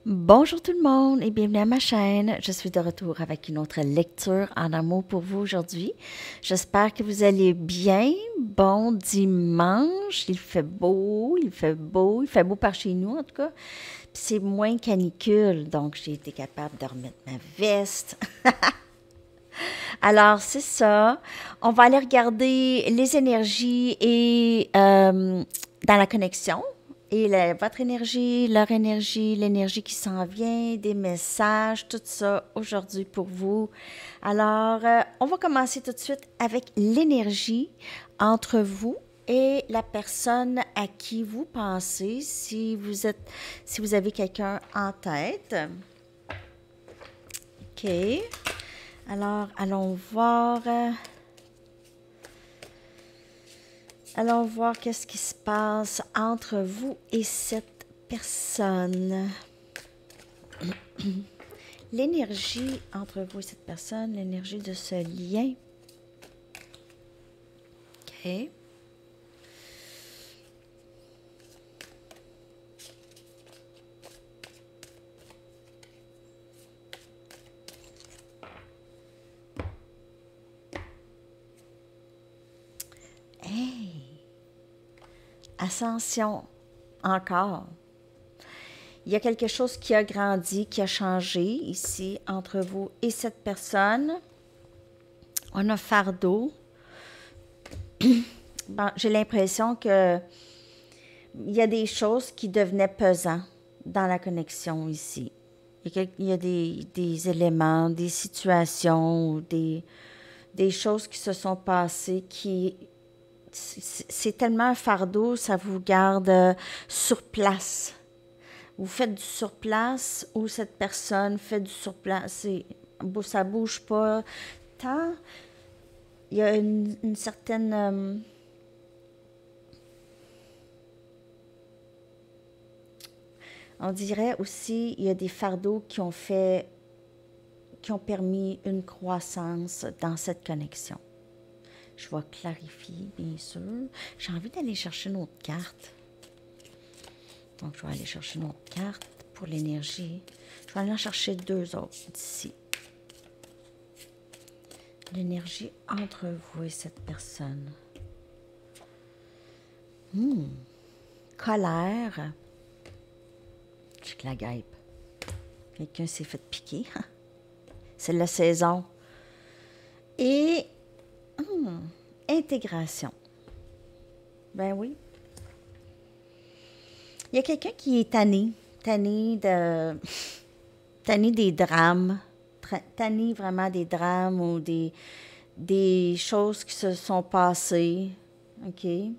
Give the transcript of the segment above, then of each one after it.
Bonjour tout le monde et bienvenue à ma chaîne. Je suis de retour avec une autre lecture en amour pour vous aujourd'hui. J'espère que vous allez bien. Bon dimanche, il fait beau, il fait beau, il fait beau par chez nous en tout cas. Puis c'est moins canicule, donc j'ai été capable de remettre ma veste. Alors c'est ça. On va aller regarder les énergies et dans la connexion. Et votre énergie, leur énergie, l'énergie qui s'en vient, des messages, tout ça aujourd'hui pour vous. Alors, on va commencer tout de suite avec l'énergie entre vous et la personne à qui vous pensez, si vous avez quelqu'un en tête. OK. Alors, allons voir qu'est-ce qui se passe entre vous et cette personne. L'énergie entre vous et cette personne, l'énergie de ce lien. OK. Hey! Ascension, encore. Il y a quelque chose qui a grandi, qui a changé ici entre vous et cette personne. On a fardeau. Bon, j'ai l'impression que il y a des choses qui devenaient pesantes dans la connexion ici. Il y a des éléments, des situations, des choses qui se sont passées qui... C'est tellement un fardeau, ça vous garde sur place. Vous faites du surplace ou cette personne fait du surplace. Ça bouge pas tant. Il y a une certaine... on dirait aussi, il y a des fardeaux qui ont permis une croissance dans cette connexion. Je vais clarifier, bien sûr. J'ai envie d'aller chercher une autre carte. Donc, je vais aller chercher une autre carte pour l'énergie. Je vais aller en chercher deux autres d'ici. L'énergie entre vous et cette personne. Colère. J'ai que la guêpe. Quelqu'un s'est fait piquer. C'est la saison. Et intégration. Ben oui. Il y a quelqu'un qui est tanné des drames, tanné vraiment des drames ou des choses qui se sont passées, OK, qui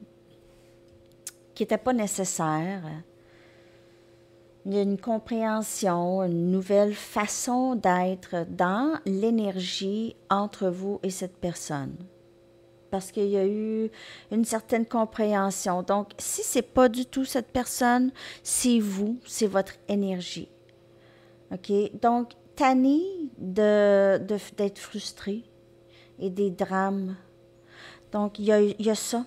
n'étaient pas nécessaires. Il y a une compréhension, une nouvelle façon d'être dans l'énergie entre vous et cette personne. Parce qu'il y a eu une certaine compréhension. Donc, si ce n'est pas du tout cette personne, c'est vous, c'est votre énergie. OK? Donc, tanné d'être frustré et des drames. Donc, il y a ça.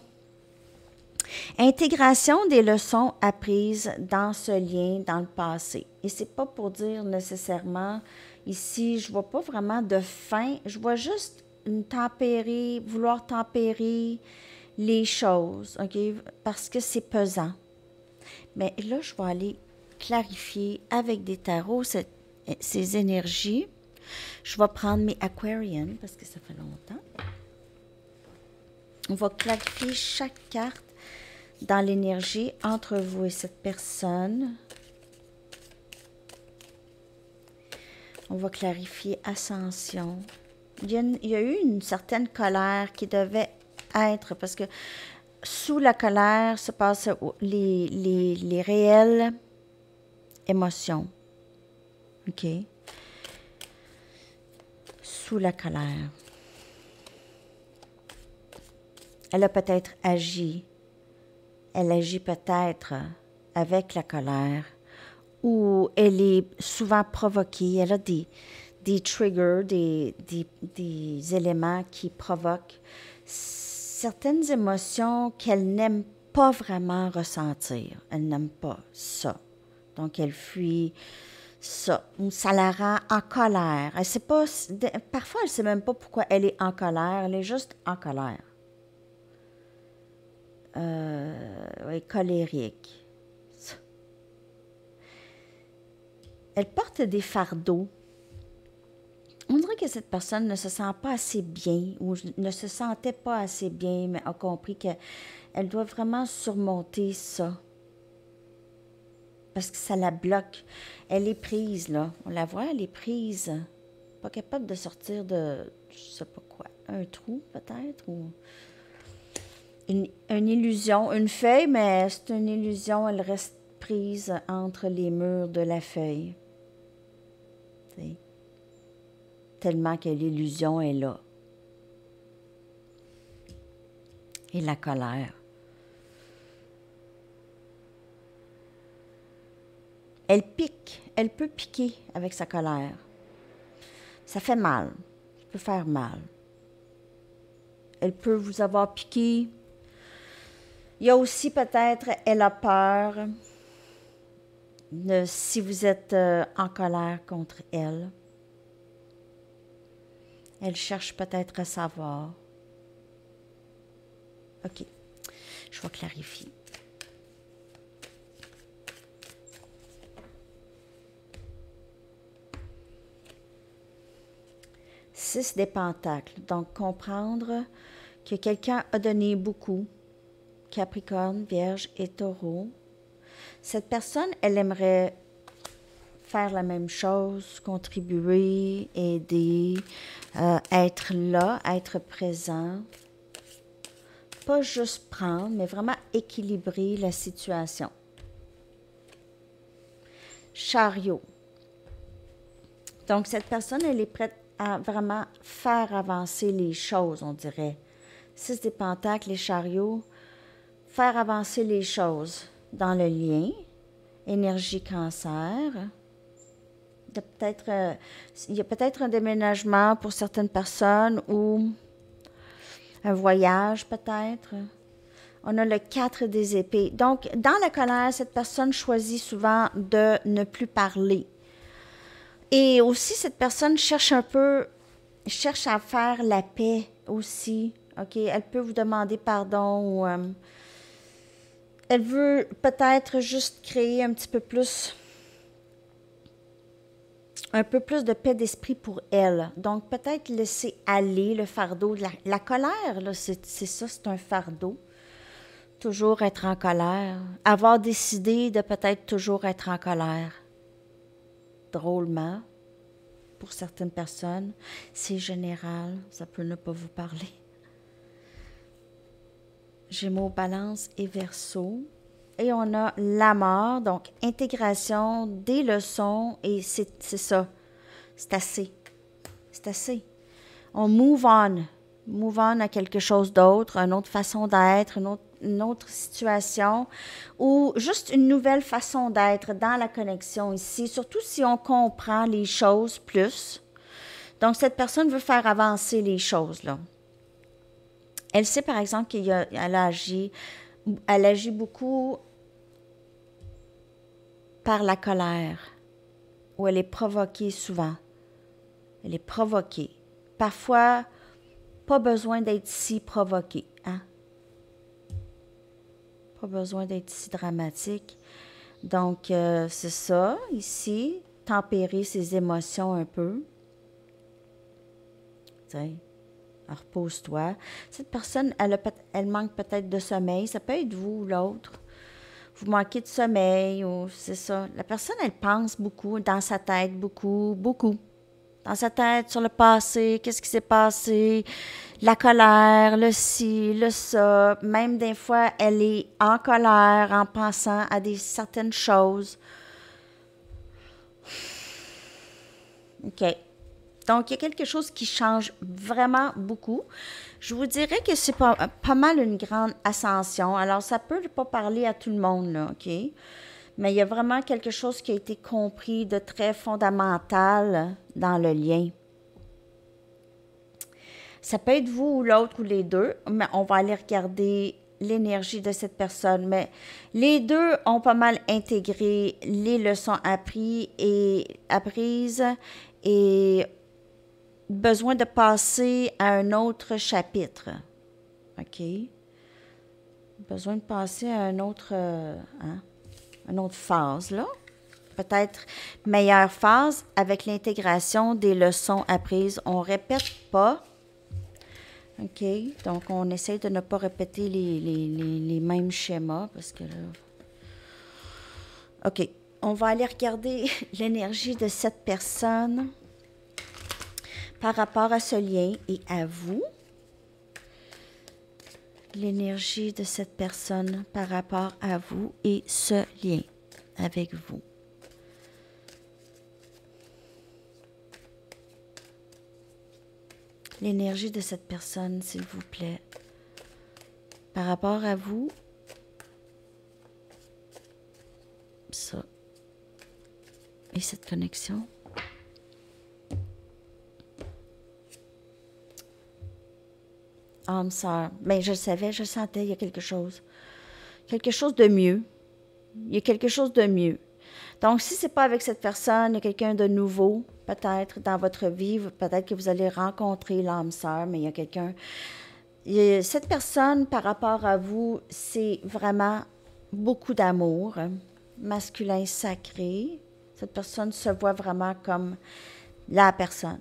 Intégration des leçons apprises dans ce lien dans le passé. Et c'est pas pour dire nécessairement, ici, je vois pas vraiment de fin, je vois juste vouloir tempérer les choses, OK? Parce que c'est pesant. Mais là, je vais aller clarifier avec des tarots ces énergies. Je vais prendre mes Aquarian parce que ça fait longtemps. On va clarifier chaque carte dans l'énergie entre vous et cette personne. On va clarifier ascension. Il y a eu une certaine colère qui devait être, parce que sous la colère se passent les réelles émotions. OK? Sous la colère. Elle a peut-être agi. Elle agit peut-être avec la colère. Ou elle est souvent provoquée. Elle a des triggers, des éléments qui provoquent certaines émotions qu'elle n'aime pas vraiment ressentir. Elle n'aime pas ça. Donc, elle fuit Ça, ou ça la rend en colère. Elle sait pas, parfois, elle ne sait même pas pourquoi elle est en colère. Elle est juste en colère. Oui, colérique. Elle porte des fardeaux. On dirait que cette personne ne se sent pas assez bien ou ne se sentait pas assez bien, mais a compris qu'elle doit vraiment surmonter ça. Parce que ça la bloque. Elle est prise, là. On la voit, elle est prise. Pas capable de sortir de, je sais pas quoi, un trou peut-être, ou une illusion. Une feuille, mais c'est une illusion, elle reste prise entre les murs de la feuille. T'sais. Tellement que l'illusion est là. Et la colère. Elle pique, elle peut piquer avec sa colère. Ça fait mal, ça peut faire mal. Elle peut vous avoir piqué. Il y a aussi peut-être, elle a peur si vous êtes en colère contre elle. Elle cherche peut-être à savoir. OK, je vais clarifier. Six des pentacles. Donc, comprendre que quelqu'un a donné beaucoup. Capricorne, Vierge et Taureau. Cette personne, elle aimerait faire la même chose, contribuer, aider, être là, être présent. Pas juste prendre, mais vraiment équilibrer la situation. Chariot. Donc, cette personne, elle est prête à vraiment faire avancer les choses, on dirait. Six des pentacles, les chariots, faire avancer les choses dans le lien. Énergie cancer. Il y a peut-être un déménagement pour certaines personnes ou un voyage peut-être. On a le 4 des épées. Donc, dans la colère, cette personne choisit souvent de ne plus parler. Et aussi, cette personne cherche à faire la paix aussi. OK? Elle peut vous demander pardon ou elle veut peut-être juste créer un peu plus de paix d'esprit pour elle. Donc, peut-être laisser aller le fardeau. La colère, là, c'est ça, c'est un fardeau. Toujours être en colère. Avoir décidé de peut-être toujours être en colère. Drôlement, pour certaines personnes, c'est général, ça peut ne pas vous parler. Gémeaux, Balance et Verseau. Et on a la mort, donc intégration des leçons, et c'est ça. C'est assez. C'est assez. On move on. Move on à quelque chose d'autre, une autre façon d'être, une autre situation, ou juste une nouvelle façon d'être dans la connexion ici, surtout si on comprend les choses plus. Donc, cette personne veut faire avancer les choses, là. Elle sait, par exemple, qu'elle agit beaucoup par la colère, où elle est provoquée souvent. Elle est provoquée. Parfois, pas besoin d'être si provoquée, hein? Pas besoin d'être si dramatique. Donc, c'est ça, ici, tempérer ses émotions un peu. Tu sais, repose-toi. Cette personne, elle manque peut-être de sommeil. Ça peut être vous ou l'autre. Vous manquez de sommeil ou c'est ça. La personne, elle pense beaucoup dans sa tête, beaucoup. Dans sa tête, sur le passé, qu'est-ce qui s'est passé, la colère, le ci, le ça. Même des fois, elle est en colère en pensant à certaines choses. OK. Donc, il y a quelque chose qui change vraiment beaucoup. Je vous dirais que c'est pas mal une grande ascension. Alors, ça peut pas parler à tout le monde, là, OK? Mais il y a vraiment quelque chose qui a été compris de très fondamental dans le lien. Ça peut être vous ou l'autre ou les deux, mais on va aller regarder l'énergie de cette personne. Mais les deux ont pas mal intégré les leçons apprises et besoin de passer à un autre chapitre. OK? Besoin de passer à une autre phase, là. Peut-être meilleure phase avec l'intégration des leçons apprises. On ne répète pas. OK? Donc, on essaie de ne pas répéter les mêmes schémas parce que là... OK. On va aller regarder l'énergie de cette personne par rapport à ce lien et à vous. L'énergie de cette personne par rapport à vous et ce lien avec vous. L'énergie de cette personne, s'il vous plaît, par rapport à vous, ça, et cette connexion. Âme sœur. Mais je le savais, je le sentais, il y a quelque chose. Quelque chose de mieux. Il y a quelque chose de mieux. Donc, si ce n'est pas avec cette personne, il y a quelqu'un de nouveau, peut-être, dans votre vie, peut-être que vous allez rencontrer l'âme sœur, mais il y a quelqu'un... Cette personne, par rapport à vous, c'est vraiment beaucoup d'amour, masculin sacré. Cette personne se voit vraiment comme la personne.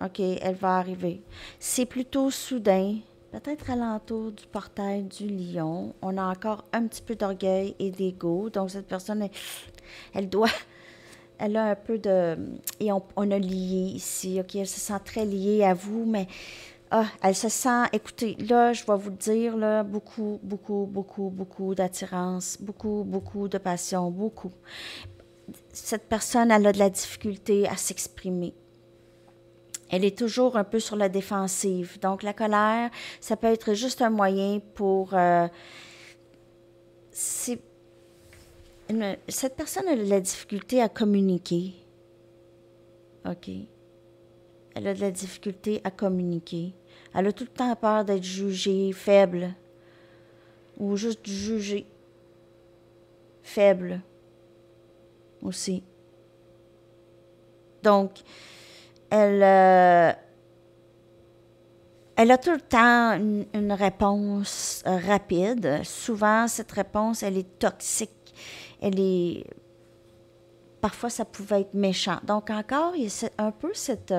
OK, elle va arriver. C'est plutôt soudain, peut-être alentour du portail du lion. On a encore un petit peu d'orgueil et d'ego. Donc, cette personne, elle a un peu de... Et on a lié ici, OK? Elle se sent très liée à vous, mais elle se sent... Écoutez, là, je vais vous le dire, là, beaucoup, beaucoup, beaucoup, beaucoup d'attirance, beaucoup, beaucoup de passion, beaucoup. Cette personne, elle a de la difficulté à s'exprimer. Elle est toujours un peu sur la défensive. Donc, la colère, ça peut être juste un moyen pour... cette personne a de la difficulté à communiquer. OK? Elle a de la difficulté à communiquer. Elle a tout le temps peur d'être jugée faible. Ou juste jugée faible aussi. Donc, elle a tout le temps une réponse rapide. Souvent, cette réponse, elle est toxique. Parfois, ça pouvait être méchant. Donc, encore, il y a un peu cette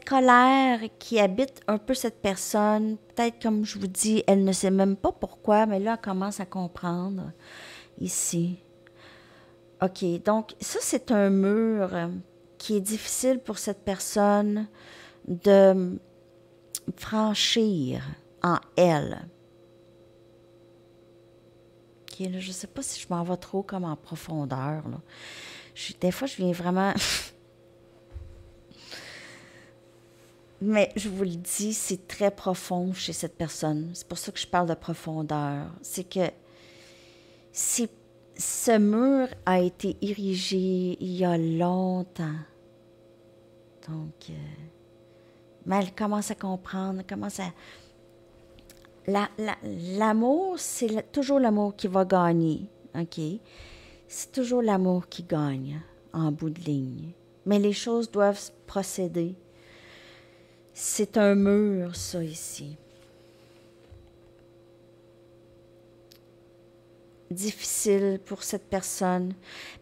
colère qui habite un peu cette personne. Peut-être, comme je vous dis, elle ne sait même pas pourquoi, mais là, elle commence à comprendre ici. OK, donc ça, c'est un mur qui est difficile pour cette personne de franchir en elle. OK, là, je ne sais pas si je m'en vais trop comme en profondeur. Là. Des fois, je viens vraiment... Mais je vous le dis, c'est très profond chez cette personne. C'est pour ça que je parle de profondeur. C'est que ce mur a été érigé il y a longtemps. Donc, mais elle commence à comprendre, l'amour, c'est toujours l'amour qui va gagner, OK? C'est toujours l'amour qui gagne en bout de ligne. Mais les choses doivent procéder. C'est un mur, ça, ici. Difficile pour cette personne.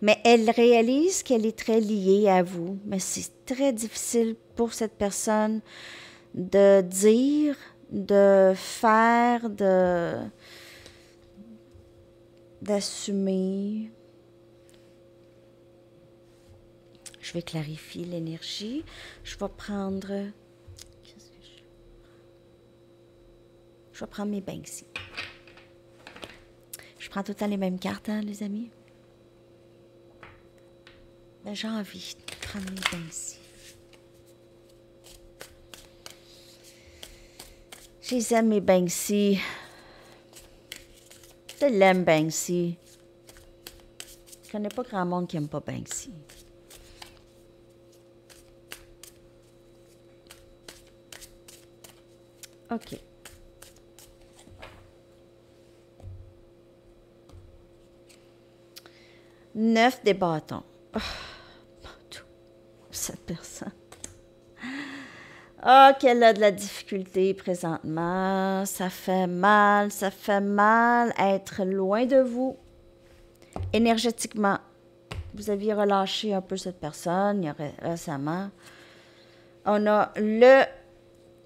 Mais elle réalise qu'elle est très liée à vous. Mais c'est très difficile pour cette personne de dire, de faire, d'assumer. Je vais clarifier l'énergie. Je vais prendre... Je vais prendre mes Banksy. Je prends tout le temps les mêmes cartes, hein, les amis? Ben, j'ai envie de prendre mes Banksy. Je les aime, mes Banksy. Je l'aime, Banksy. Je connais pas grand monde qui aime pas Banksy. OK. 9 des bâtons. Oh, cette personne. Ah, qu'elle a de la difficulté présentement. Ça fait mal être loin de vous. Énergétiquement, vous aviez relâché un peu cette personne récemment. On a le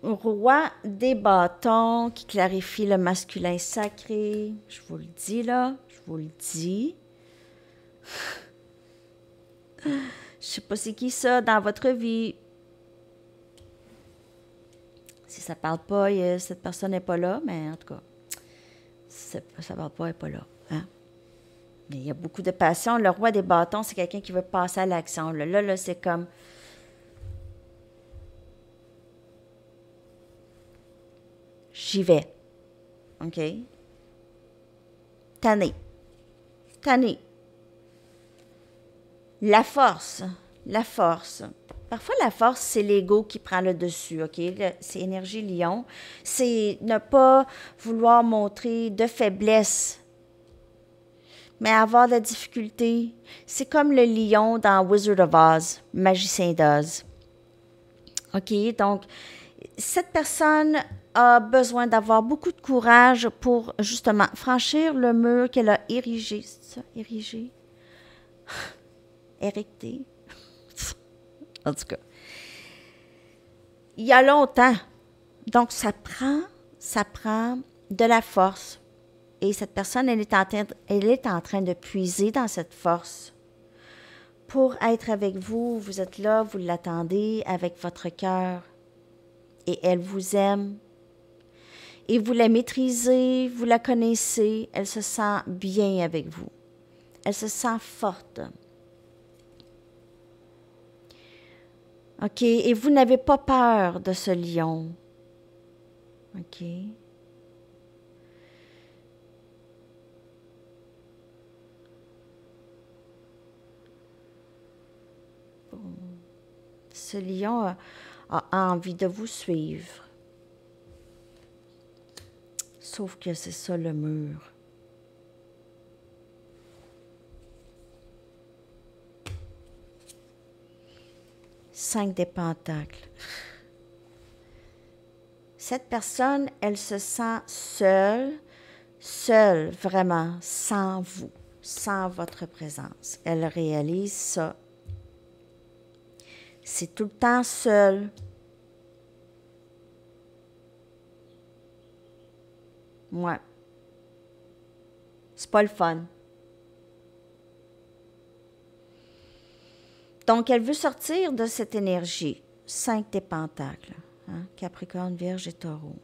roi des bâtons qui clarifie le masculin sacré. Je vous le dis là, je vous le dis. Je sais pas c'est qui ça dans votre vie. Si ça parle pas, cette personne n'est pas là, mais en tout cas, si ça parle pas, elle n'est pas là. Hein? Mais il y a beaucoup de passion. Le roi des bâtons, c'est quelqu'un qui veut passer à l'action. Là, c'est comme... J'y vais. OK? Tanné. La force. Parfois, la force, c'est l'ego qui prend le dessus, OK? C'est énergie lion. C'est ne pas vouloir montrer de faiblesse, mais avoir de la difficulté. C'est comme le lion dans Wizard of Oz, Magicien d'Oz. OK? Donc, cette personne a besoin d'avoir beaucoup de courage pour, justement, franchir le mur qu'elle a érigé. C'est ça? Érigé? Érecté? En tout cas. Il y a longtemps. Donc, ça prend de la force. Et cette personne, elle est en train de puiser dans cette force pour être avec vous. Vous êtes là, vous l'attendez avec votre cœur. Et elle vous aime. Et vous la maîtrisez, vous la connaissez. Elle se sent bien avec vous. Elle se sent forte. OK? Et vous n'avez pas peur de ce lion. OK? Ce lion a envie de vous suivre. Sauf que c'est ça le mur. Cinq des pentacles. Cette personne, elle se sent seule vraiment, sans vous, sans votre présence. Elle réalise ça. C'est tout le temps seul. Ouais. C'est pas le fun. Donc, elle veut sortir de cette énergie. 5 des pentacles. Hein? Capricorne, Vierge et Taureau.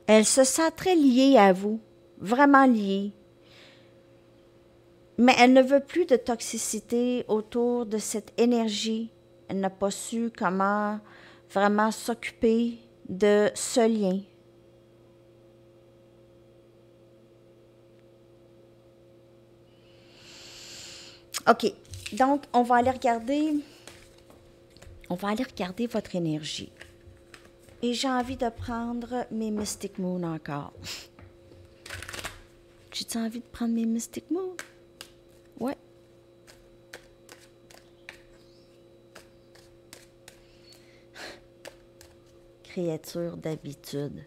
Elle se sent très liée à vous. Vraiment liée. Mais elle ne veut plus de toxicité autour de cette énergie. Elle n'a pas su comment vraiment s'occuper de ce lien. OK. Donc, on va aller regarder votre énergie. Et j'ai envie de prendre mes Mystic Moon encore. J'ai-tu envie de prendre mes Mystic Moon? Ouais. Créature d'habitude.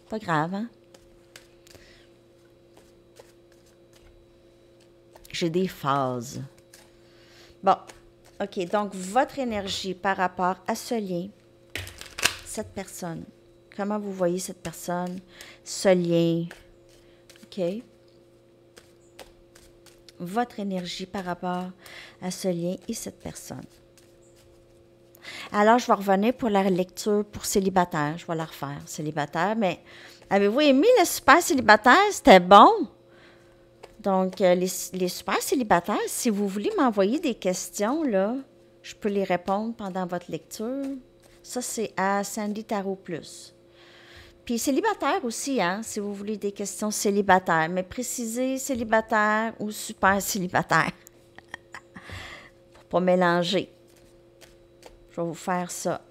Pas grave, hein? J'ai des phases. Bon, OK. Donc, votre énergie par rapport à ce lien, cette personne. Comment vous voyez cette personne, ce lien? OK. Votre énergie par rapport à ce lien et cette personne. Alors, je vais revenir pour la lecture pour célibataire. Je vais la refaire, célibataire. Mais avez-vous aimé le super célibataire? C'était bon. Donc, les super célibataires, si vous voulez m'envoyer des questions, là, je peux les répondre pendant votre lecture. Ça, c'est à Sandy Tarot Plus. Puis célibataire aussi, hein, si vous voulez des questions célibataires. Mais précisez célibataire ou super célibataire. Pour pas mélanger. Je vais vous faire ça.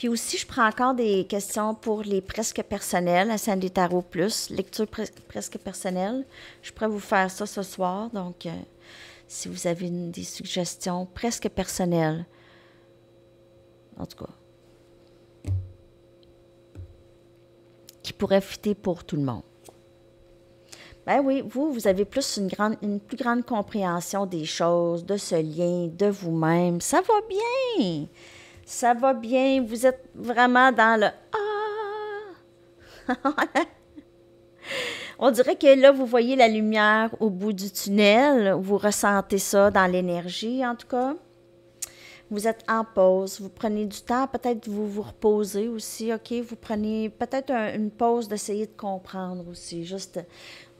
Puis aussi, je prends encore des questions pour les presque personnels à Sandy Tarot Plus, lecture presque personnelle. Je pourrais vous faire ça ce soir, donc si vous avez des suggestions presque personnelles, en tout cas, qui pourraient fitter pour tout le monde. Ben oui, vous avez plus une plus grande compréhension des choses, de ce lien, de vous-même. Ça va bien! Ça va bien, vous êtes vraiment dans le « Ah! » On dirait que là, vous voyez la lumière au bout du tunnel, vous ressentez ça dans l'énergie, en tout cas. Vous êtes en pause, vous prenez du temps, peut-être vous vous reposez aussi, OK? Vous prenez peut-être une pause d'essayer de comprendre aussi, juste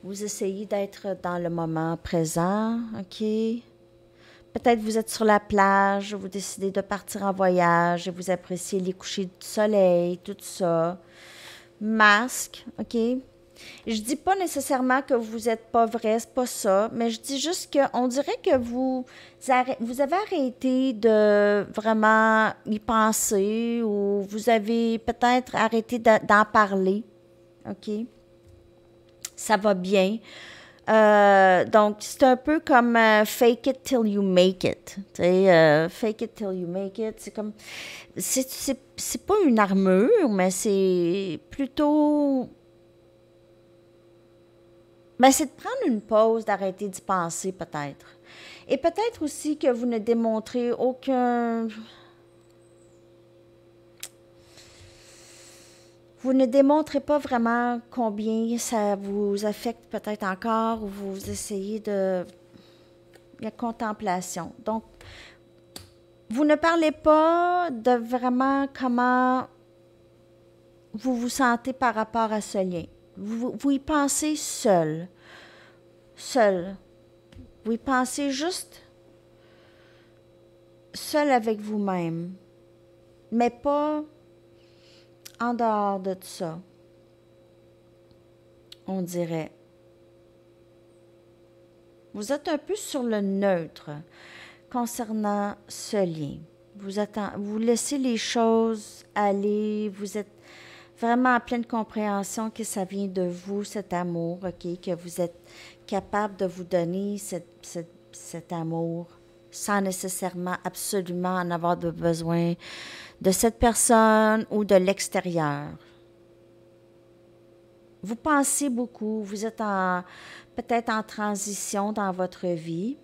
vous essayez d'être dans le moment présent, OK? Peut-être vous êtes sur la plage, vous décidez de partir en voyage et vous appréciez les couchers du soleil, tout ça. Masque, OK? Je dis pas nécessairement que vous n'êtes pas vrai, c'est pas ça, mais je dis juste qu'on dirait que vous avez arrêté de vraiment y penser ou vous avez peut-être arrêté d'en parler, OK? Ça va bien. Donc, c'est un peu comme fake it till you make it. Tu sais, fake it till you make it. C'est comme. C'est pas une armure, mais c'est plutôt. Ben, c'est de prendre une pause, d'arrêter d'y penser, peut-être. Et peut-être aussi que vous ne démontrez aucun. Vous ne démontrez pas vraiment combien ça vous affecte peut-être encore ou vous essayez de la contemplation. Donc, vous ne parlez pas de vraiment comment vous vous sentez par rapport à ce lien. Vous y pensez seul. Seul. Vous y pensez juste seul avec vous-même. Mais pas en dehors de tout ça, on dirait. Vous êtes un peu sur le neutre concernant ce lien. Vous laissez les choses aller, vous êtes vraiment en pleine compréhension que ça vient de vous, cet amour, OK, que vous êtes capable de vous donner cet amour sans nécessairement absolument en avoir de besoin de cette personne ou de l'extérieur. Vous pensez beaucoup, vous êtes peut-être en transition dans votre vie.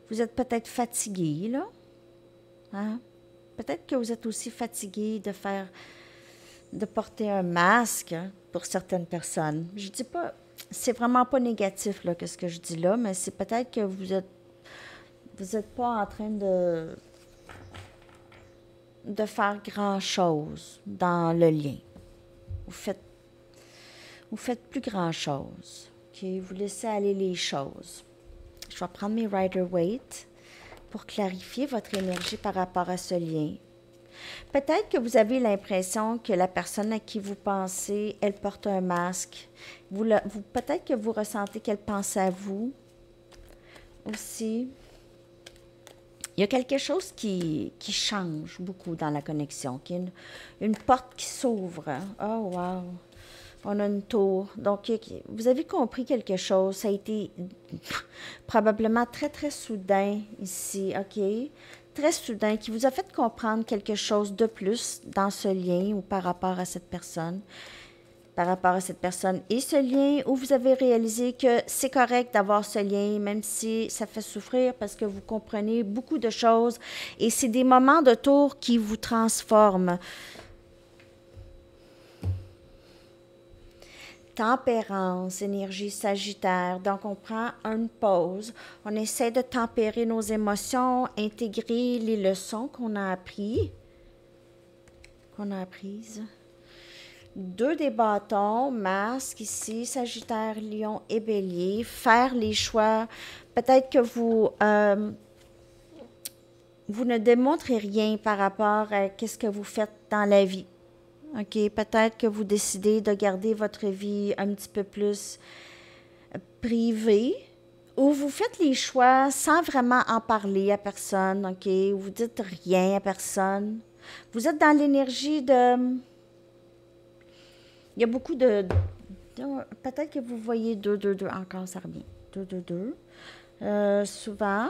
Vous êtes peut-être fatigué, là. Hein? Peut-être que vous êtes aussi fatigué de porter un masque pour certaines personnes. Je dis pas, c'est vraiment pas négatif, là, que ce que je dis là, mais c'est peut-être que vous êtes pas en train de faire grand-chose dans le lien. Vous faites plus grand-chose. OK? Vous laissez aller les choses. Je vais prendre mes Rider-Waite pour clarifier votre énergie par rapport à ce lien. Peut-être que vous avez l'impression que la personne à qui vous pensez, elle porte un masque. Peut-être que vous ressentez qu'elle pense à vous aussi. Il y a quelque chose qui change beaucoup dans la connexion, qui est une porte qui s'ouvre. Oh, wow! On a une tour. Donc, vous avez compris quelque chose. Ça a été probablement très, très soudain ici, OK? Très soudain, qui vous a fait comprendre quelque chose de plus dans ce lien ou par rapport à cette personne. Par rapport à cette personne et ce lien, où vous avez réalisé que c'est correct d'avoir ce lien, même si ça fait souffrir parce que vous comprenez beaucoup de choses et c'est des moments de tour qui vous transforment. Tempérance, énergie sagittaire. Donc, on prend une pause. On essaie de tempérer nos émotions, intégrer les leçons qu'on a apprises. 2 des bâtons, masque ici, Sagittaire, Lion et Bélier. Faire les choix. Peut-être que vous ne démontrez rien par rapport à ce que vous faites dans la vie. OK? Peut-être que vous décidez de garder votre vie un petit peu plus privée Ou vous faites les choix sans vraiment en parler à personne, OK? Vous dites rien à personne. Vous êtes dans l'énergie de... Il y a beaucoup peut-être que vous voyez 2, 2, 2. Encore, ça revient. 2, 2, 2. Souvent.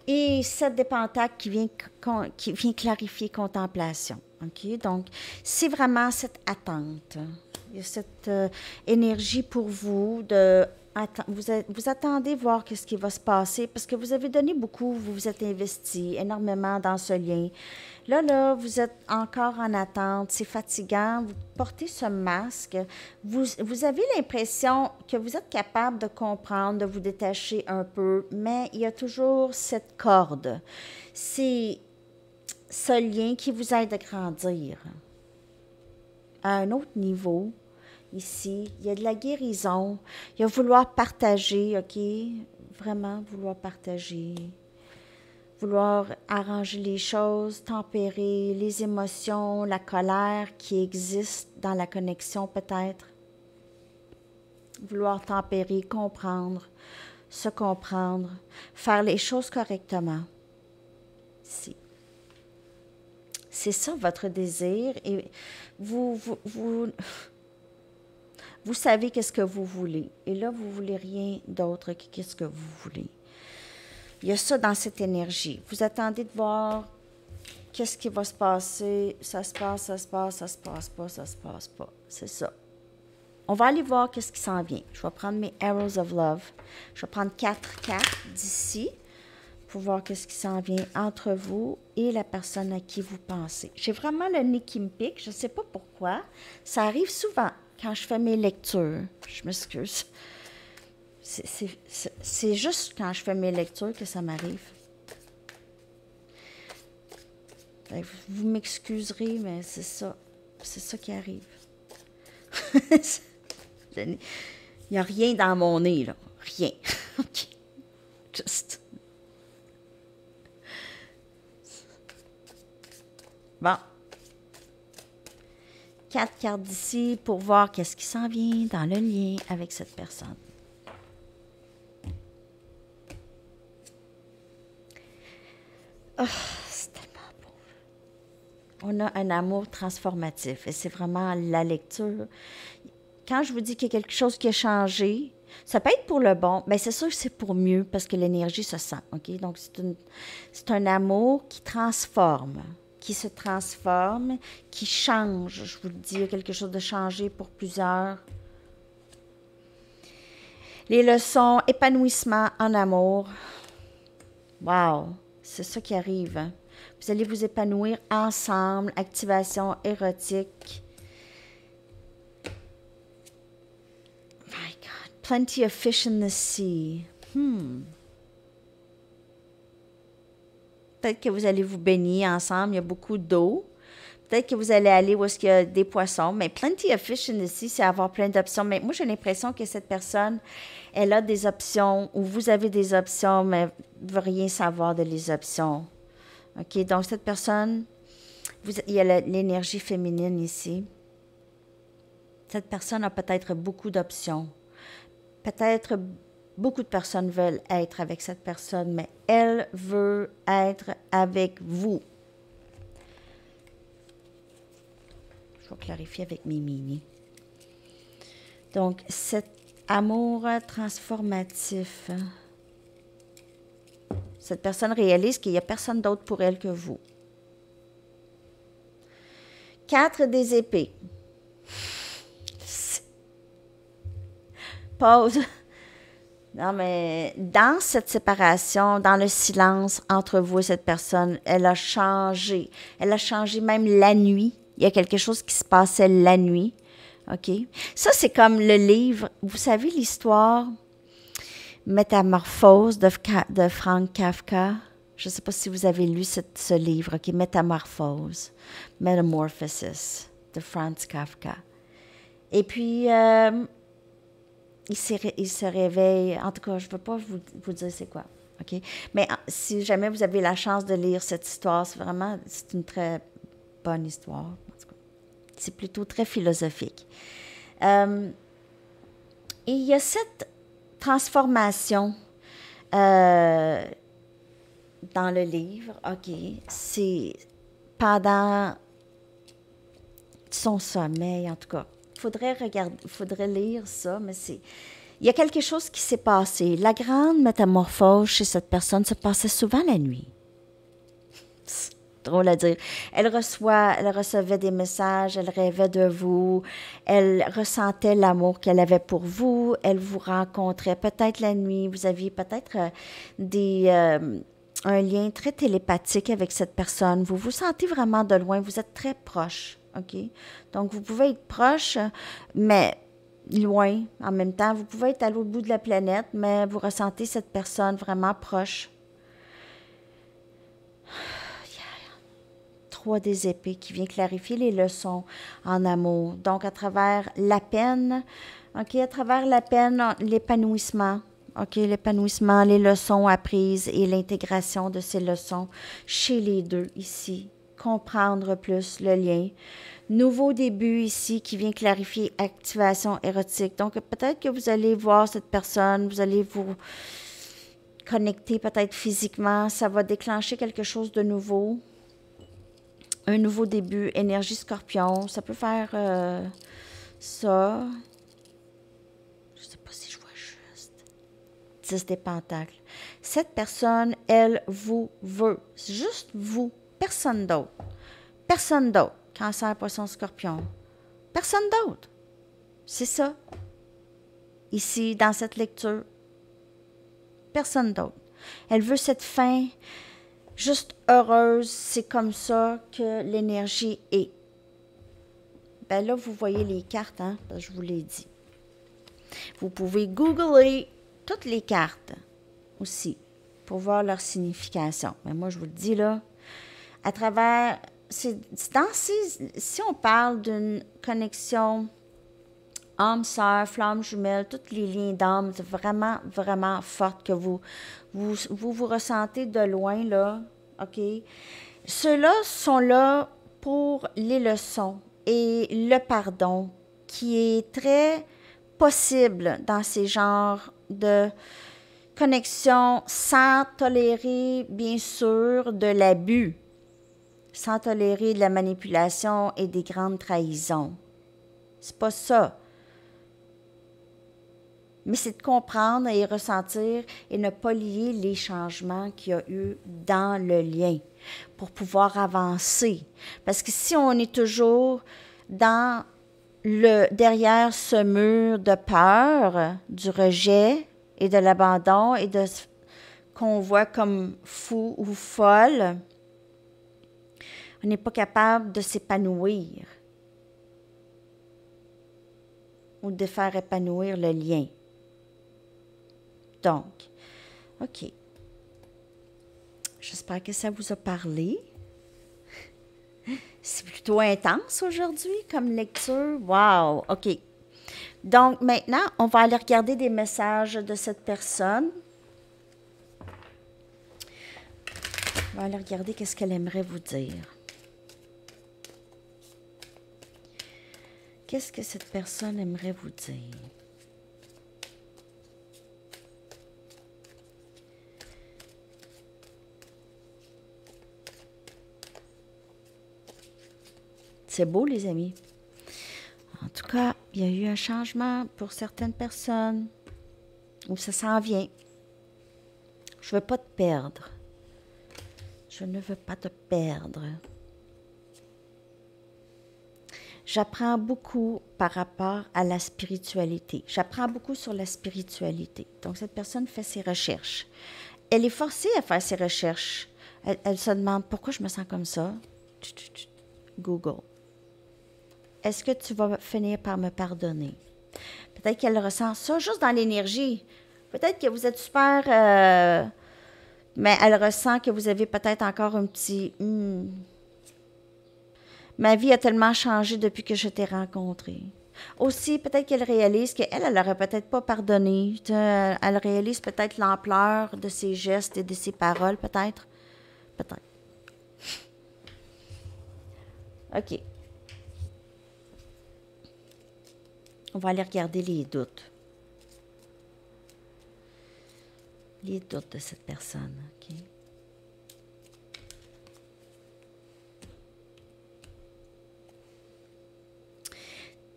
Et 7 des pentacles qui vient clarifier contemplation. OK? Donc, c'est vraiment cette attente. Il y a cette énergie pour vous de... Vous attendez voir ce qui va se passer parce que vous avez donné beaucoup, vous vous êtes investi énormément dans ce lien. Là, vous êtes encore en attente, c'est fatigant, vous portez ce masque, vous avez l'impression que vous êtes capable de comprendre, de vous détacher un peu, mais il y a toujours cette corde. C'est ce lien qui vous aide à grandir à un autre niveau. Ici, il y a de la guérison, il y a vouloir partager, OK? Vraiment vouloir partager, vouloir arranger les choses, tempérer les émotions, la colère qui existe dans la connexion peut-être. Vouloir tempérer, comprendre, se comprendre, faire les choses correctement. Ici. C'est ça votre désir et vous savez qu'est-ce que vous voulez. Et là, vous ne voulez rien d'autre que qu'est-ce que vous voulez. Il y a ça dans cette énergie. Vous attendez de voir qu'est-ce qui va se passer. Ça se passe, ça se passe, ça se passe pas, ça se passe pas. C'est ça. On va aller voir qu'est-ce qui s'en vient. Je vais prendre mes Arrows of Love. Je vais prendre 4 cartes d'ici pour voir qu'est-ce qui s'en vient entre vous et la personne à qui vous pensez. J'ai vraiment le nez qui me pique. Je ne sais pas pourquoi. Ça arrive souvent quand je fais mes lectures. Je m'excuse. C'est juste quand je fais mes lectures que ça m'arrive. Vous m'excuserez, mais c'est ça. C'est ça qui arrive. Il n'y a rien dans mon nez, là. Rien. OK. Juste. Bon. 4 cartes d'ici pour voir qu'est-ce qui s'en vient dans le lien avec cette personne. Oh, c'est tellement beau. On a un amour transformatif et c'est vraiment la lecture. Quand je vous dis qu'il y a quelque chose qui a changé, ça peut être pour le bon, mais c'est sûr que c'est pour mieux parce que l'énergie se sent. OK? Donc, c'est un amour qui transforme, qui se transforme, qui change. Je vous le dis, il y a quelque chose de changé pour plusieurs. Les leçons, épanouissement en amour. Wow! C'est ça qui arrive. Hein? Vous allez vous épanouir ensemble. Activation érotique. My God. Plenty of fish in the sea. Peut-être que vous allez vous baigner ensemble. Il y a beaucoup d'eau. Peut-être que vous allez aller où est-ce qu'il y a des poissons. Mais plenty of fish in the sea, c'est avoir plein d'options. Mais moi, j'ai l'impression que cette personne, elle a des options ou vous avez des options, mais ne veut rien savoir de les options. OK? Donc, cette personne, il y a l'énergie féminine ici. Cette personne a peut-être beaucoup d'options. Peut-être beaucoup de personnes veulent être avec cette personne, mais elle veut être avec vous. Je vais clarifier avec mes mini. Donc, cet amour transformatif. Cette personne réalise qu'il n'y a personne d'autre pour elle que vous. 4 des épées. Pause. Non, mais dans cette séparation, dans le silence entre vous et cette personne, elle a changé. Elle a changé même la nuit. Il y a quelque chose qui se passait la nuit. OK? Ça, c'est comme le livre. Vous savez l'histoire Métamorphose de Frank Kafka? Je ne sais pas si vous avez lu ce livre, OK? Métamorphose. Metamorphosis de Franz Kafka. Et puis, il se réveille. En tout cas, je ne veux pas vous dire c'est quoi. OK? Mais si jamais vous avez la chance de lire cette histoire, c'est une très bonne histoire. C'est plutôt très philosophique. Et il y a cette transformation dans le livre. OK. C'est pendant son sommeil, en tout cas. Faudrait lire ça, mais c'est... Il y a quelque chose qui s'est passé. La grande métamorphose chez cette personne se passait souvent la nuit. C'est drôle à dire. Elle recevait des messages, elle rêvait de vous, elle ressentait l'amour qu'elle avait pour vous, elle vous rencontrait peut-être la nuit, vous aviez peut-être un lien très télépathique avec cette personne. Vous vous sentez vraiment de loin, vous êtes très proche, OK? Donc, vous pouvez être proche, mais loin en même temps. Vous pouvez être à l'autre bout de la planète, mais vous ressentez cette personne vraiment proche. Trois des épées qui vient clarifier les leçons en amour. Donc, à travers la peine, OK, à travers la peine, l'épanouissement. OK, l'épanouissement, les leçons apprises et l'intégration de ces leçons chez les deux ici. Comprendre plus le lien. Nouveau début ici qui vient clarifier activation érotique. Donc, peut-être que vous allez voir cette personne, vous allez vous connecter peut-être physiquement. Ça va déclencher quelque chose de nouveau. Un nouveau début, énergie scorpion. Ça peut faire ça. Je ne sais pas si je vois juste. 10 des pentacles. Cette personne, elle vous veut. C'est juste vous. Personne d'autre. Personne d'autre. Cancer, poisson, scorpion. Personne d'autre. C'est ça. Ici, dans cette lecture. Personne d'autre. Elle veut cette fin juste heureuse. C'est comme ça que l'énergie est. Ben là, vous voyez les cartes, hein, parce que je vous l'ai dit. Vous pouvez googler toutes les cartes aussi pour voir leur signification. Mais moi, je vous le dis là, à travers... si on parle d'une connexion âme-sœur, flamme jumelle, tous les liens d'âme, c'est vraiment, vraiment forte que vous ressentez de loin, là, OK? Ceux-là sont là pour les leçons et le pardon, qui est très possible dans ces genres de connexion sans tolérer, bien sûr, de l'abus, sans tolérer de la manipulation et des grandes trahisons. C'est pas ça. Mais c'est de comprendre et ressentir et ne pas lier les changements qu'il y a eu dans le lien pour pouvoir avancer. Parce que si on est toujours derrière ce mur de peur, du rejet et de l'abandon et de ce qu'on voit comme fou ou folle, on n'est pas capable de s'épanouir ou de faire épanouir le lien. Donc, OK. J'espère que ça vous a parlé. C'est plutôt intense aujourd'hui comme lecture. Wow! OK. Donc, maintenant, on va aller regarder des messages de cette personne. On va aller regarder qu'est-ce qu'elle aimerait vous dire. Qu'est-ce que cette personne aimerait vous dire? C'est beau, les amis. En tout cas, il y a eu un changement pour certaines personnes où ça s'en vient. Je ne veux pas te perdre. Je ne veux pas te perdre. J'apprends beaucoup par rapport à la spiritualité. J'apprends beaucoup sur la spiritualité. Donc, cette personne fait ses recherches. Elle est forcée à faire ses recherches. Elle se demande pourquoi je me sens comme ça. Google. Est-ce que tu vas finir par me pardonner? Peut-être qu'elle ressent ça juste dans l'énergie. Peut-être que vous êtes super... mais elle ressent que vous avez peut-être encore un petit... Ma vie a tellement changé depuis que je t'ai rencontré. Aussi, peut-être qu'elle réalise qu'elle n'aurait peut-être pas pardonné. Elle réalise peut-être l'ampleur de ses gestes et de ses paroles, peut-être. Peut-être. OK. On va aller regarder les doutes. les doutes de cette personne. OK?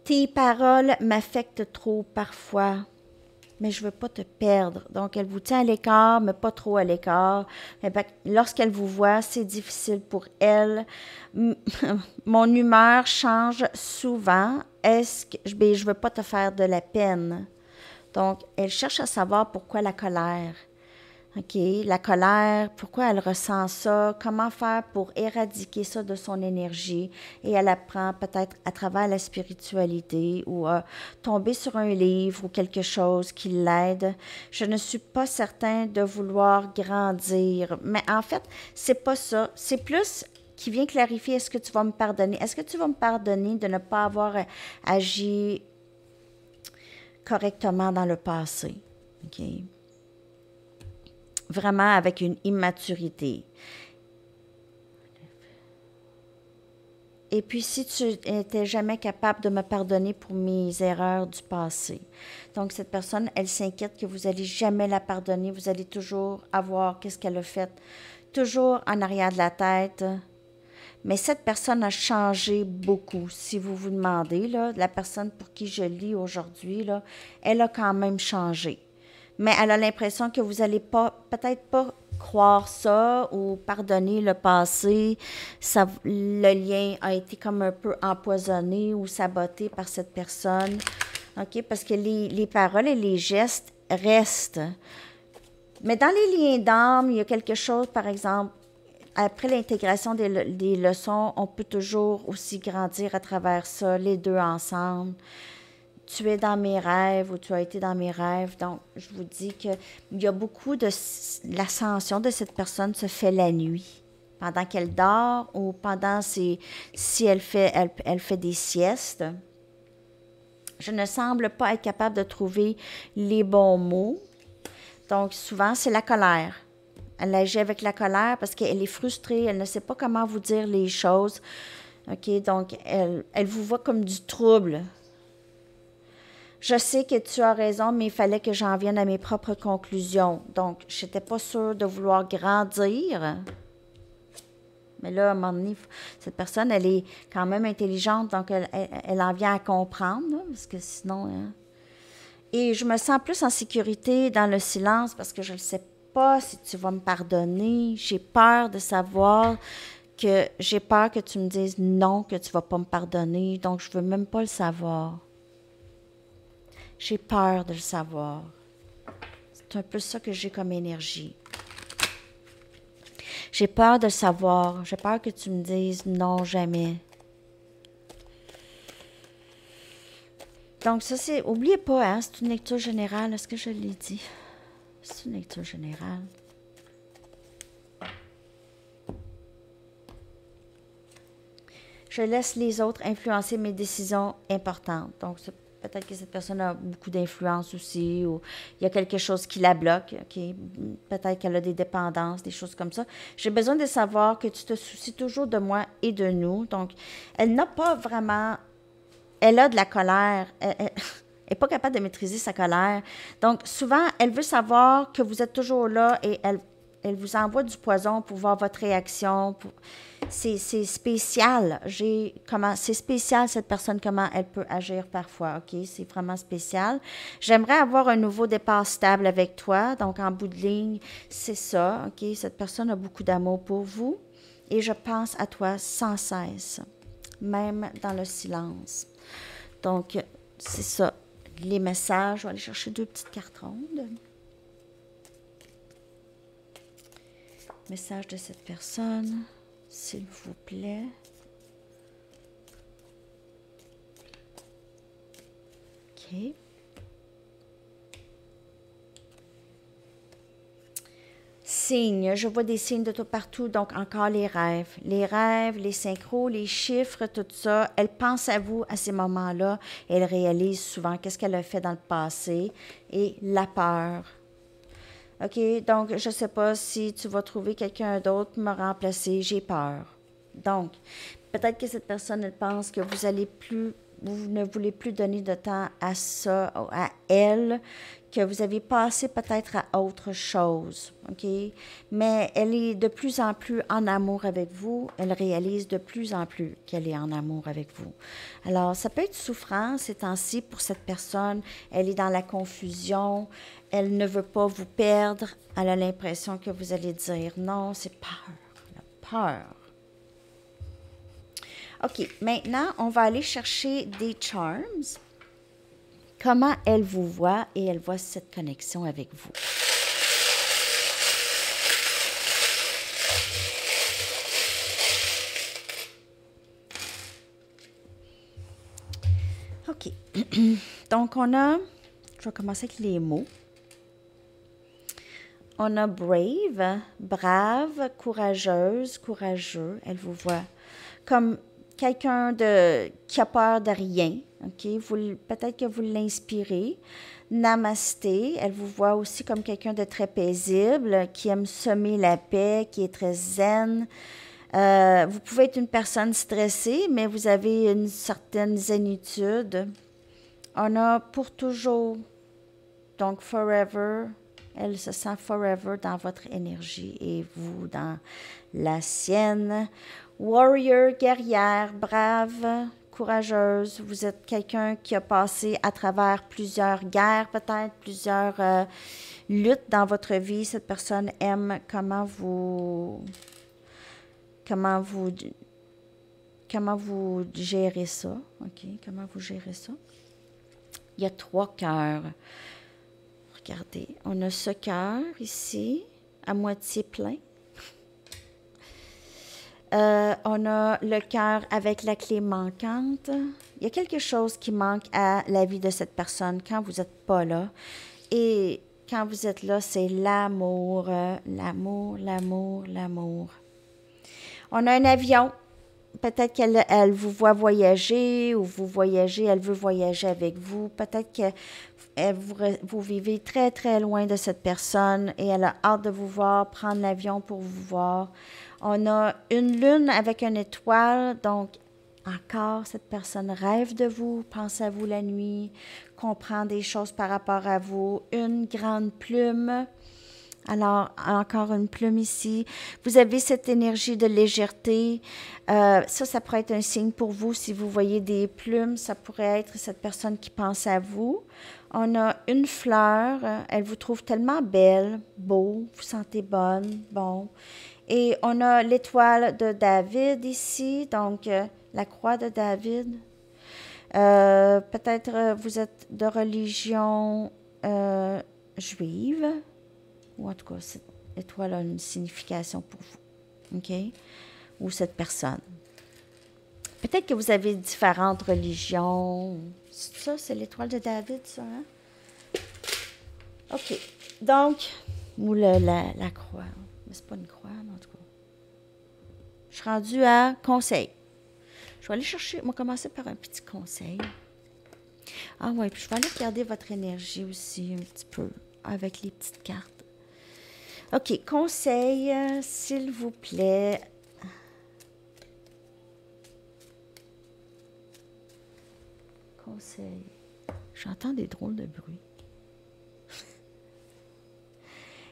Tes paroles m'affectent trop parfois, mais je ne veux pas te perdre. Donc, elle vous tient à l'écart, mais pas trop à l'écart. Lorsqu'elle vous voit, c'est difficile pour elle. Mon humeur change souvent. Est-ce que je ne veux pas te faire de la peine? Donc, elle cherche à savoir pourquoi la colère. OK, la colère, pourquoi elle ressent ça, comment faire pour éradiquer ça de son énergie. Et elle apprend peut-être à travers la spiritualité ou à tomber sur un livre ou quelque chose qui l'aide. Je ne suis pas certain de vouloir grandir. Mais en fait, c'est pas ça. C'est plus qui vient clarifier, est-ce que tu vas me pardonner? Est-ce que tu vas me pardonner de ne pas avoir agi correctement dans le passé? OK? Vraiment avec une immaturité. Et puis, si tu n'étais jamais capable de me pardonner pour mes erreurs du passé. Donc, cette personne, elle s'inquiète que vous n'allez jamais la pardonner. Vous allez toujours avoir qu'est-ce qu'elle a fait, toujours en arrière de la tête. Mais cette personne a changé beaucoup. Si vous vous demandez, là, la personne pour qui je lis aujourd'hui, là, elle a quand même changé. Mais elle a l'impression que vous n'allez pas, peut-être pas croire ça ou pardonner le passé. Ça, le lien a été comme un peu empoisonné ou saboté par cette personne. OK? Parce que les paroles et les gestes restent. Mais dans les liens d'âme, il y a quelque chose, par exemple, après l'intégration des leçons, on peut toujours aussi grandir à travers ça, les deux ensemble. Tu es dans mes rêves ou tu as été dans mes rêves. Donc, je vous dis qu'il y a beaucoup de... L'ascension de cette personne se fait la nuit, pendant qu'elle dort ou pendant si elle fait des siestes. Je ne semble pas être capable de trouver les bons mots. Donc, souvent, c'est la colère. Elle agit avec la colère parce qu'elle est frustrée, elle ne sait pas comment vous dire les choses. OK? Donc, elle vous voit comme du trouble. Je sais que tu as raison, mais il fallait que j'en vienne à mes propres conclusions. Donc, je n'étais pas sûre de vouloir grandir. Mais là, à un moment donné, cette personne, elle est quand même intelligente, donc elle en vient à comprendre, là, parce que sinon... Hein. Et je me sens plus en sécurité dans le silence parce que je ne sais pas si tu vas me pardonner. J'ai peur de savoir j'ai peur que tu me dises non, que tu ne vas pas me pardonner. Donc, je ne veux même pas le savoir. J'ai peur de le savoir. C'est un peu ça que j'ai comme énergie. J'ai peur de le savoir. J'ai peur que tu me dises non, jamais. Donc ça, c'est... Oubliez pas, hein, c'est une lecture générale. Est-ce que je l'ai dit? C'est une lecture générale. Je laisse les autres influencer mes décisions importantes. Donc, peut-être que cette personne a beaucoup d'influence aussi, ou il y a quelque chose qui la bloque. Okay? Peut-être qu'elle a des dépendances, des choses comme ça. J'ai besoin de savoir que tu te soucies toujours de moi et de nous. Donc, elle n'a pas vraiment... Elle a de la colère. Elle n'est pas capable de maîtriser sa colère. Donc, souvent, elle veut savoir que vous êtes toujours là et elle vous envoie du poison pour voir votre réaction. C'est spécial. C'est spécial, cette personne, comment elle peut agir parfois. OK? C'est vraiment spécial. J'aimerais avoir un nouveau départ stable avec toi. Donc, en bout de ligne, c'est ça. OK? Cette personne a beaucoup d'amour pour vous et je pense à toi sans cesse, même dans le silence. Donc, c'est ça. Les messages. Je vais aller chercher 2 petites cartes rondes. Message de cette personne, s'il vous plaît. OK. Signes, je vois des signes de tout partout, donc encore les rêves. Les rêves, les synchros, les chiffres, tout ça. Elle pense à vous à ces moments-là. Elle réalise souvent qu'est-ce qu'elle a fait dans le passé et la peur. OK, donc je ne sais pas si tu vas trouver quelqu'un d'autre pour me remplacer. J'ai peur. Donc, peut-être que cette personne, elle pense que vous allez plus vous ne voulez plus donner de temps à ça, à elle, que vous avez passé peut-être à autre chose, OK? Mais elle est de plus en plus en amour avec vous. Elle réalise de plus en plus qu'elle est en amour avec vous. Alors, ça peut être souffrant ces temps-ci pour cette personne. Elle est dans la confusion. Elle ne veut pas vous perdre. Elle a l'impression que vous allez dire non, c'est peur. La peur. OK, maintenant, on va aller chercher des charms. Comment elle vous voit et elle voit cette connexion avec vous. OK. Donc, on a, je vais commencer avec les mots. On a brave, brave, courageuse, courageux. Elle vous voit comme quelqu'un qui a peur de rien. OK? Peut-être que vous l'inspirez. Namasté, elle vous voit aussi comme quelqu'un de très paisible, qui aime semer la paix, qui est très zen. Vous pouvez être une personne stressée, mais vous avez une certaine zénitude. On a pour toujours, donc forever. Elle se sent forever dans votre énergie et vous dans la sienne. Warrior, guerrière, brave, courageuse. Vous êtes quelqu'un qui a passé à travers plusieurs guerres, peut-être plusieurs luttes dans votre vie. Cette personne aime comment vous gérez ça. OK, comment vous gérez ça? Il y a 3 cœurs. Regardez, on a ce cœur ici, à moitié plein. On a le cœur avec la clé manquante. Il y a quelque chose qui manque à la vie de cette personne quand vous n'êtes pas là. Et quand vous êtes là, c'est l'amour, l'amour, l'amour, l'amour. On a un avion. Peut-être qu'elle vous voit voyager ou vous voyagez, elle veut voyager avec vous. Peut-être que vous vivez très, très loin de cette personne et elle a hâte de vous voir, prendre l'avion pour vous voir. On a une lune avec une étoile, donc encore, cette personne rêve de vous, pense à vous la nuit, comprend des choses par rapport à vous. Une grande plume. Alors, encore une plume ici. Vous avez cette énergie de légèreté. Ça pourrait être un signe pour vous. Si vous voyez des plumes, ça pourrait être cette personne qui pense à vous. On a une fleur. Elle vous trouve tellement belle, beau, vous sentez bonne, bon. Et on a l'étoile de David ici, donc la croix de David. Peut-être vous êtes de religion juive. Ou en tout cas, cette étoile a une signification pour vous, OK? Ou cette personne. Peut-être que vous avez différentes religions. Ça, c'est l'étoile de David, ça, hein? OK. Donc, ou la croix. Mais c'est pas une croix, mais en tout cas. Je suis rendue à conseil. Je vais aller chercher, on va commencer par un petit conseil. Ah ouais, puis je vais aller regarder votre énergie aussi un petit peu avec les petites cartes. OK, conseil, s'il vous plaît. Conseil. J'entends des drôles de bruit.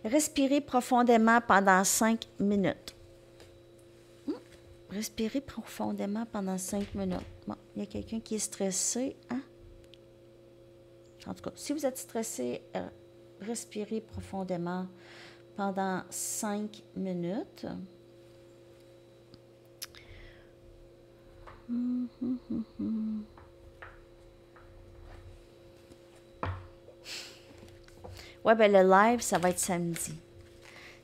Respirez profondément pendant 5 minutes. Respirez profondément pendant 5 minutes. Bon, il y a quelqu'un qui est stressé, hein? En tout cas, si vous êtes stressé, respirez profondément pendant 5 minutes. Ouais, ben le live, ça va être samedi.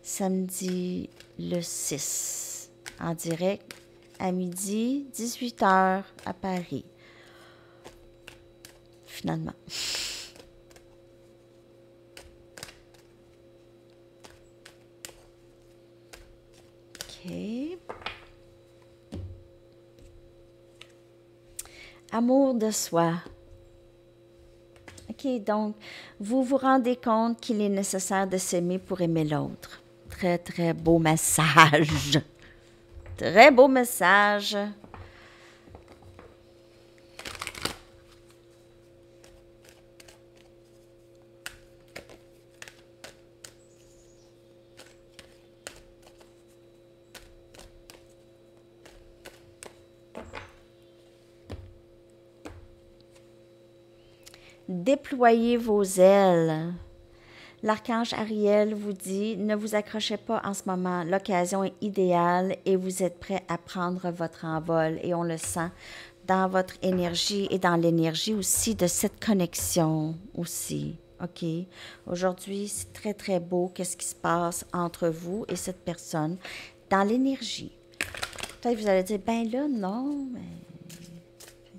Samedi le 6. En direct à midi, 18h à Paris. Finalement. OK. Amour de soi. OK, donc, vous vous rendez compte qu'il est nécessaire de s'aimer pour aimer l'autre. Très, très beau message. Très beau message. Déployez vos ailes. L'archange Ariel vous dit, ne vous accrochez pas en ce moment. L'occasion est idéale et vous êtes prêt à prendre votre envol. Et on le sent dans votre énergie et dans l'énergie aussi de cette connexion aussi. OK? Aujourd'hui, c'est très, très beau. Qu'est-ce qui se passe entre vous et cette personne dans l'énergie? Peut-être que vous allez dire, ben là, non, mais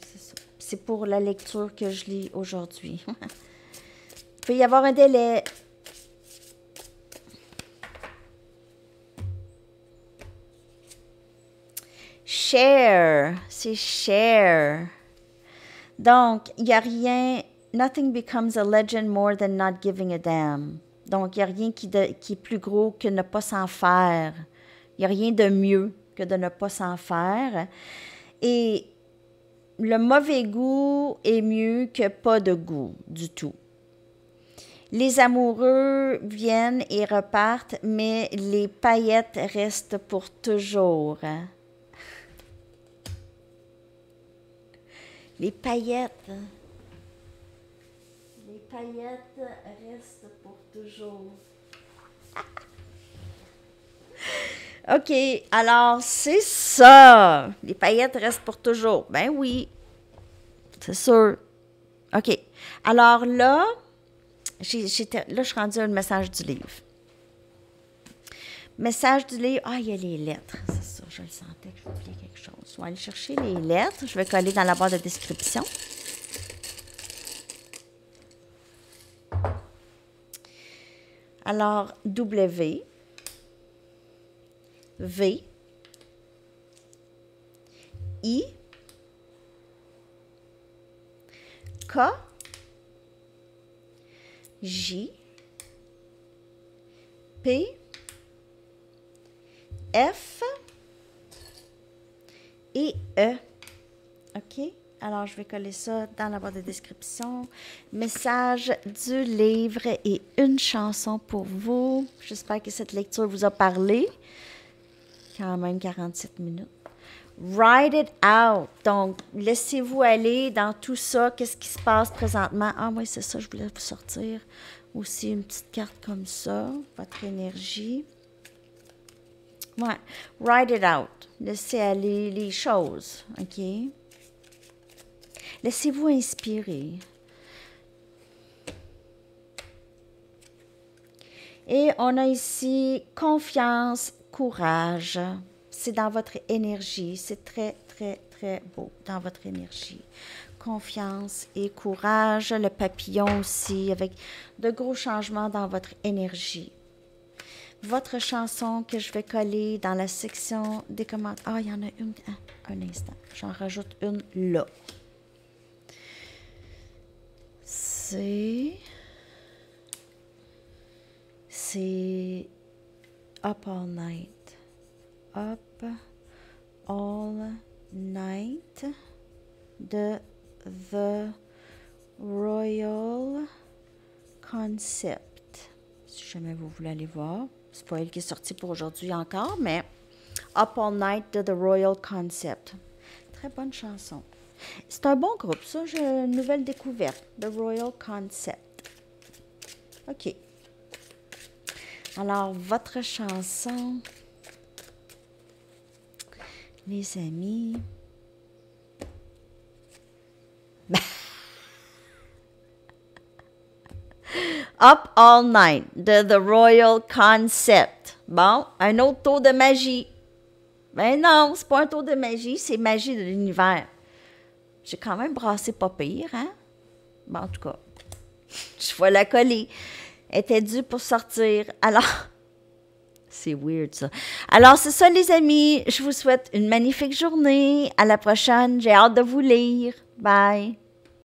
c'est ça. C'est pour la lecture que je lis aujourd'hui. Il peut y avoir un délai. Share, c'est share. Donc, il n'y a rien, nothing becomes a legend more than not giving a damn. Donc, il n'y a rien qui est plus gros que ne pas s'en faire. Il n'y a rien de mieux que de ne pas s'en faire. Et le mauvais goût est mieux que pas de goût du tout. Les amoureux viennent et repartent, mais les paillettes restent pour toujours. Les paillettes. Les paillettes restent pour toujours. OK, alors c'est ça. Les paillettes restent pour toujours. Ben oui, c'est sûr. OK. Alors là, je suis rendue au message du livre. Message du livre. Ah, il y a les lettres. C'est ça, je le sentais que je vais oublier quelque chose. On va aller chercher les lettres. Je vais coller dans la barre de description. Alors, W, V, I, K, J, P, F et E. OK? Alors, je vais coller ça dans la barre de description. Message du livre et une chanson pour vous. J'espère que cette lecture vous a parlé. Quand même 47 minutes. Write it out. Donc, laissez-vous aller dans tout ça. Qu'est-ce qui se passe présentement? Ah oui, c'est ça, je voulais vous sortir aussi une petite carte comme ça. Votre énergie. Ouais. Write it out. Laissez aller les choses. OK? Laissez-vous inspirer. Et on a ici confiance, courage. C'est dans votre énergie. C'est très, très, très beau dans votre énergie. Confiance et courage. Le papillon aussi, avec de gros changements dans votre énergie. Votre chanson que je vais coller dans la section des commentaires. Ah, il y en a une. Un instant. J'en rajoute une là. C'est Up All Night. Up All Night de The Royal Concept. Si jamais vous voulez aller voir. C'est pas elle qui est sortie pour aujourd'hui encore, mais Up All Night de The Royal Concept. Très bonne chanson. C'est un bon groupe, ça. J'ai une nouvelle découverte. The Royal Concept. OK. Alors, votre chanson, les amis. Up All Night de The Royal Concept. Bon, un autre tour de magie. Ben non, c'est pas un tour de magie, c'est magie de l'univers. J'ai quand même brassé pas pire, hein? Bon, en tout cas, je vais la coller. Elle était due pour sortir. Alors, c'est weird, ça. Alors, c'est ça, les amis. Je vous souhaite une magnifique journée. À la prochaine. J'ai hâte de vous lire. Bye.